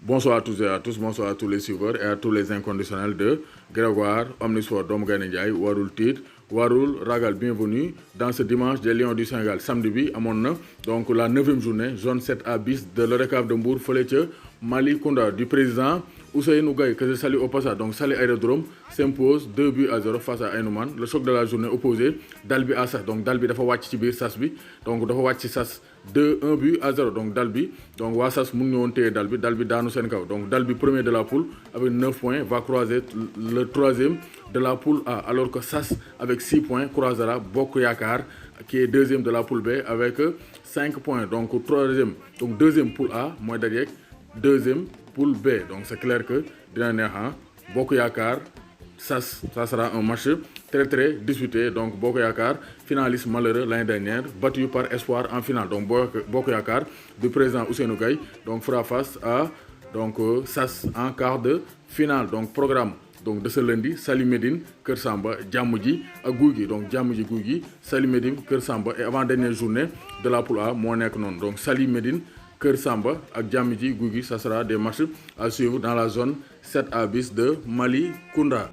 Bonsoir à tous et à tous, bonsoir à tous les suiveurs et à tous les inconditionnels de Grégoire, Omnisport, Domgane Ndiaye, Warul Tit, Warul Ragal. Bienvenue dans ce dimanche des Lions du Sénégal. Samedi bi amoon donc la 9e journée, zone 7A bis de l'ODCAV de Mbour, fële ca Malicounda du président Ousseynou Gaye, que je salue au passage. Donc Saly Aérodrome s'impose 2-0 face à Aïnoumane. Le choc de la journée opposé, Dalbi à Sas. Donc Dalbi dafa wàcc ci biir Sas bi, donc dafa wàcc ci Sas 1-0. Donc Dalbi, donc waa Sas mun ñu woon téye Dalbi daanu seen kaw. Donc Dalbi premier de la poule avec 9 points va croiser le troisième de la poule A, alors que Sas avec 6 points croisera Bokk Yaakaar qui est deuxième de la poule B avec 5 points. Donc deuxième poule A mooy dajeek deuxième poule B. Donc c'est clair que dina neex Bokk Yaakaar Sas, ça sera un match très disputé. Donc Bokk Yaakaar, finaliste malheureux l'année dernière, battu par Espoir en finale. Donc Bokk Yaakaar du président Ousseynou Gaye donc fera face à Sas en quart de finale. Donc programme de ce lundi, Saly Médine, Kër Samba, Djamouji ak Gouy donc Djamouji Gouy Saly Médine, Kër Samba, et avant dernière journée de la poule A moo nekk noonu. Donc Saly Médine, Kër Samba ak Djamouji Gouy, ça sera des matchs à suivre dans la zone 7A bis de Malicounda.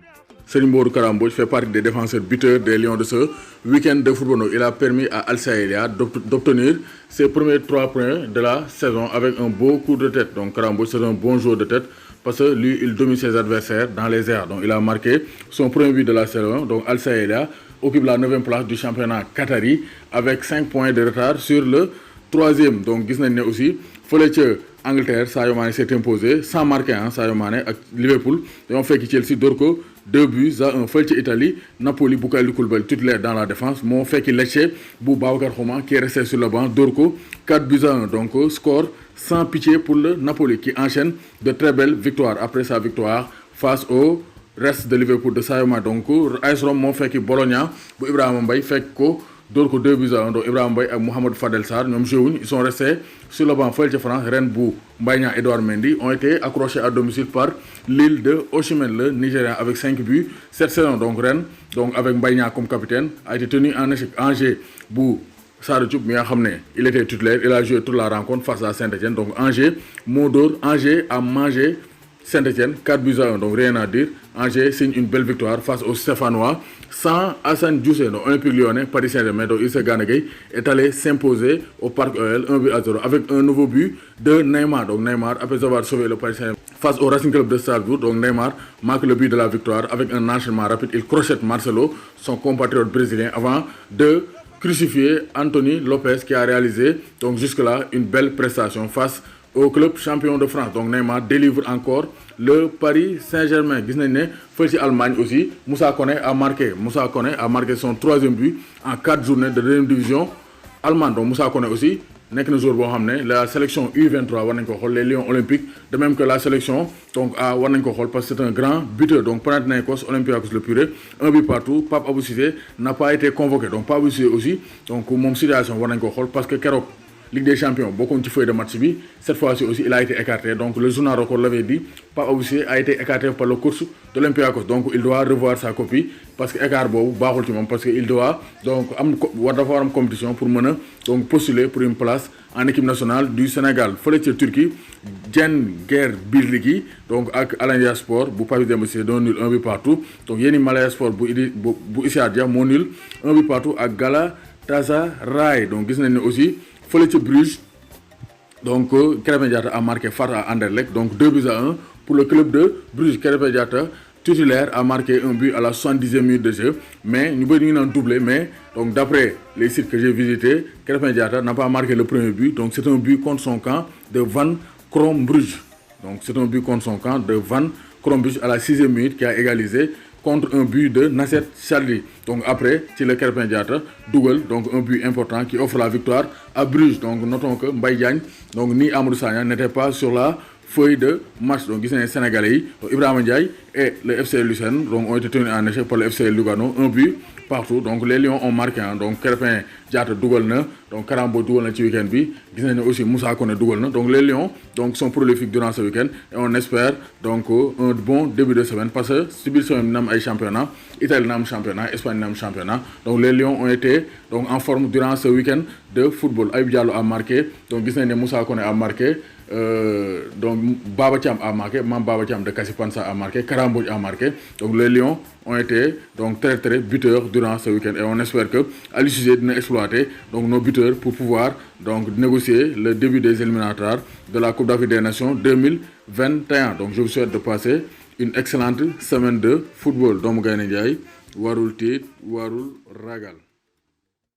Serigne Modou Kara Mbodj fait partie des défenseurs buteurs des Lions de ce week-end de football. Il a permis à Al Saïlia d'obtenir ses premiers 3 points de la saison avec un beau coup de tête. Donc Kara Mbodj, c'est un bon joueur de tête parce que lui, il domine ses adversaires dans les airs. Donc il a marqué son premier but de la saison. Donc Al Saïlia occupe la 9e place du championnat qatari avec 5 points de retard sur le 3e. Donc gis nañ ne aussi fële ca Angleterre, Sadio Mané s'est imposé sans marquer Sadio Mané ak Liverpool dañoo fekk Chelsea dóor ko 2-1 fële ca Italie. Napoli bu Kalidou Koulibaly titulaire dans la défense moo fekki Lecce bu Babacar Xuma qui est resté sur le banc dóor ko 4-1. Donc score sans pitié pour le Napoli qui enchaîne de très belles victoires après sa victoire face au reste de Liverpool de Sadio Mané. Donc AS Rome moo fekki Bologna bu Ibrahima Mbaye fekk ko dóor ko 2-1. Donc Ibrahima Mbaye ak Mohamed Fadel Sarr ñoom joué ils sont restés sur le banc fële ca France. Rennes bu Mbaye Niang Edouard Mendy ont été accrochés à domicile par Lille de Osimhen, le Nigérian, avec 5 buts cette saison. Donc Rennes, donc avec Mbaye Niang comme capitaine, a été tenu en échec. Angers bu Sada Diop mi nga xam ne il était titulaire, il a joué toute la rencontre face à Saint-Etienne. Donc Angers moo dóor, Angers a mangé Saint-Etienne 4-1. Donc rien à dire. Angers signe une belle victoire face aux Stéphanois sans Assane Diouf. Donc Olympique Lyonnais, Paris Saint-Germain, donc Idrissa Gana Gueye est allé s'imposer au Parc OL 1-0 avec un nouveau but de Neymar. Donc Neymar, après avoir sauvé le Paris Saint-Germain face au Racing Club de Strasbourg, donc Neymar marque le but de la victoire avec un enchaînement rapide. Il crochette Marcelo, son compatriote brésilien, avant de crucifier Anthony Lopez qui a réalisé donc jusque-là une belle prestation face au club champion de France. Donc Neymar délivre encore le Paris Saint-Germain. Gis nañ ne fële ci Allemagne aussi Moussa Koné a marqué son 3e but en 4 journées de 2e division allemande. Donc Moussa Koné aussi nekk na joueur boo xam ne la sélection U23 war nañ ko xool, les Lions olympiques, de même que la sélection donc A war nañ ko xool parce que c'est un grand buteur. Donc Panathinaikos Olympiakos le Pirée 1 but partout. Pape Abou Cissé n'a pas été convoqué. Donc Pape Abou Cissé aussi donc moom situation war nañ ko xool parce que keroog Ligue des Champions bokkoon ci feuille de match bi, cette fois-ci aussi il a été écarté. Donc le journal Record l'avait dit, Pape Abou Cissé a été écarté par le coach de l'Olympiakos. Donc il doit revoir sa copie parce que écart boobu baaxul ci moom, parce que il doit donc dafa war am compétition pour mën a donc postuler pour une place en équipe nationale du Sénégal. Fële ca Turquie, Cengiz Birliği donc ak Alanya Sport bu Papis Demba Cissé doon nul 1 but partout. Donc Yeni Malaya Sport bu Issa Dia moo nul 1 but partout ak Galatasaray. Donc gis nañ ne aussi fële ca Bruges, donc Krépin Diatta a marqué face à Anderlecht, donc 2-1 pour le club de Bruges. Krépin Diatta titulaire a marqué un but à la 70e minute de jeu, mais ñu bëri ñu ngi naan doublé, mais donc d'après les sites que j'ai visités, Krépin Diatta n'a pas marqué le premier but. Donc c'est un but contre son camp de Van Crombrugge. Donc c'est un but contre son camp de Van Crombrugge à la 6e minute qui a égalisé contre un but de Nasser Chadli. Donc après, c'est le Krépin Diatta double, donc un but important qui offre la victoire à Bruges. Donc notons que Mbaye Diagne donc ni Amadou Sagna n'étaient pas sur la feuille de match. Donc gis nañ Sénégalais yi, Ibrahima Ndiaye et le FC Lucerne donc ont été tenus en échec par le FC Lugano, 1 but partout. Donc les Lions ont marqué, donc Krépin Diatta double na donc Karambo dugal na ci week-end bi gis nañ ne aussi Moussa Koné dugal na donc les Lions donc sont prolifiques durant ce week-end et on espère donc un bon début de semaine parce que si biir semaine na am ay championnat Italie na am championnat Espagne na am championnat donc les Lions ont été donc en forme durant ce week-end de football. Ayib Diallo a marqué donc gis nañ ne Moussa Koné a marqué donc Baba Thiam a marqué Mame Baba Thiam de Kassipansa a marqué Karamboj a marqué donc les Lions ont été donc très buteurs durant ce week-end et on espère que Aliou Cissé dina exploiter donc nos buteurs pour pouvoir donc négocier le début des éliminatoires de la Coupe d'Afrique des Nations 2021. Donc je vous souhaite de passer une excellente semaine de football. Doomu Gaynde Njaay warul tiit warul ragal.